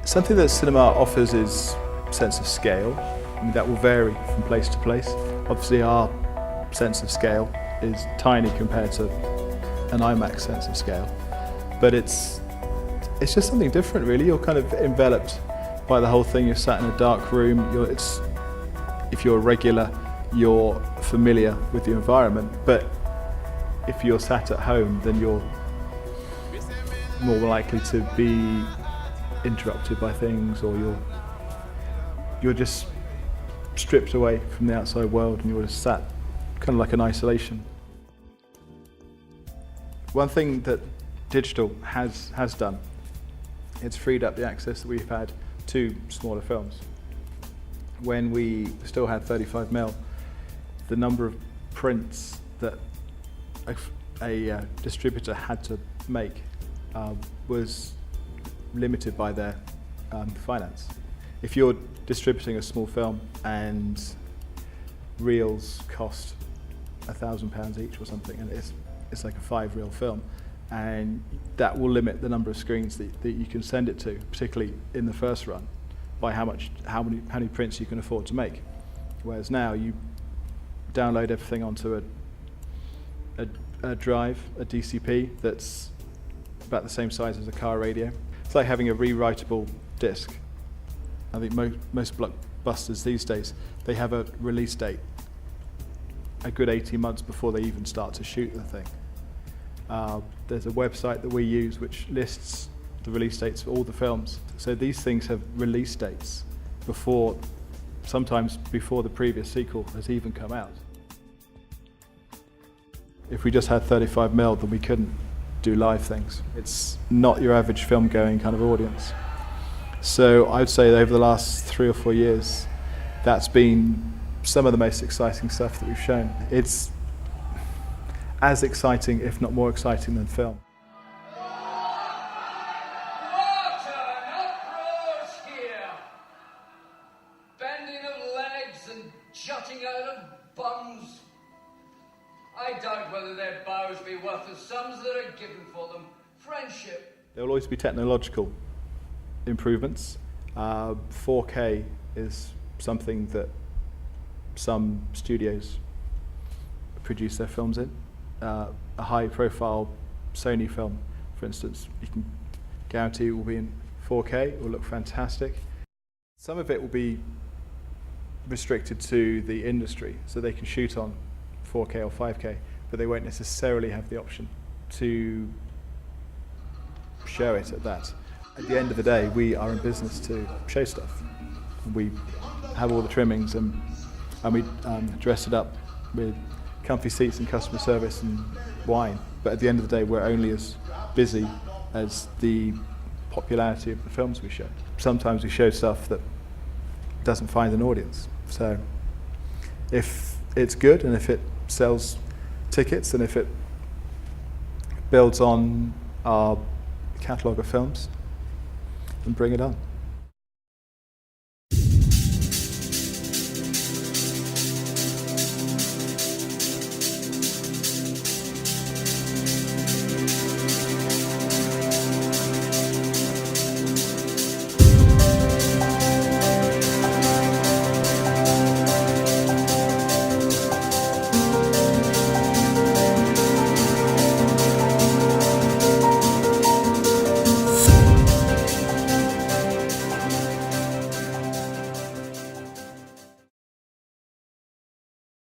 Something that cinema offers is a sense of scale. I mean, that will vary from place to place. Obviously our sense of scale is tiny compared to an IMAX sense of scale, but it's just something different really. You're kind of enveloped by the whole thing. You're sat in a dark room. If you're a regular, you're familiar with the environment, but if you're sat at home, then you're more likely to be interrupted by things, or you're just stripped away from the outside world and you're just sat kind of like in isolation. One thing that digital has done, it's freed up the access that we've had to smaller films. When we still had 35mm, the number of prints that a distributor had to make was limited by their finance. If you're distributing a small film and reels cost £1,000 each or something, and it's like a 5-reel film, and that will limit the number of screens that you can send it to, particularly in the first run, by how many prints you can afford to make. Whereas now you download everything onto a drive, a DCP that's about the same size as a car radio. It's like having a rewritable disc. I think most blockbusters these days, they have a release date a good 18 months before they even start to shoot the thing. There's a website that we use which lists the release dates for all the films. So these things have release dates sometimes before the previous sequel has even come out. If we just had 35mm, then we couldn't do live things. It's not your average film-going kind of audience. So I'd say that over the last 3 or 4 years, that's been some of the most exciting stuff that we've shown. It's as exciting, if not more exciting, than film. What an uproar here! Bending of legs and jutting out of bums. I doubt whether their bows be worth the sums that are given for them. Friendship. There will always be technological improvements. 4K is something that some studios produce their films in. A high-profile Sony film, for instance, you can guarantee it will be in 4K, it will look fantastic. Some of it will be restricted to the industry, so they can shoot on 4K or 5K, but they won't necessarily have the option to show it at that. At the end of the day, we are in business to show stuff. We have all the trimmings and we dress it up with comfy seats and customer service and wine. But at the end of the day, we're only as busy as the popularity of the films we show. Sometimes we show stuff that doesn't find an audience. So if it's good and if it sells tickets and if it builds on our catalogue of films, then bring it on.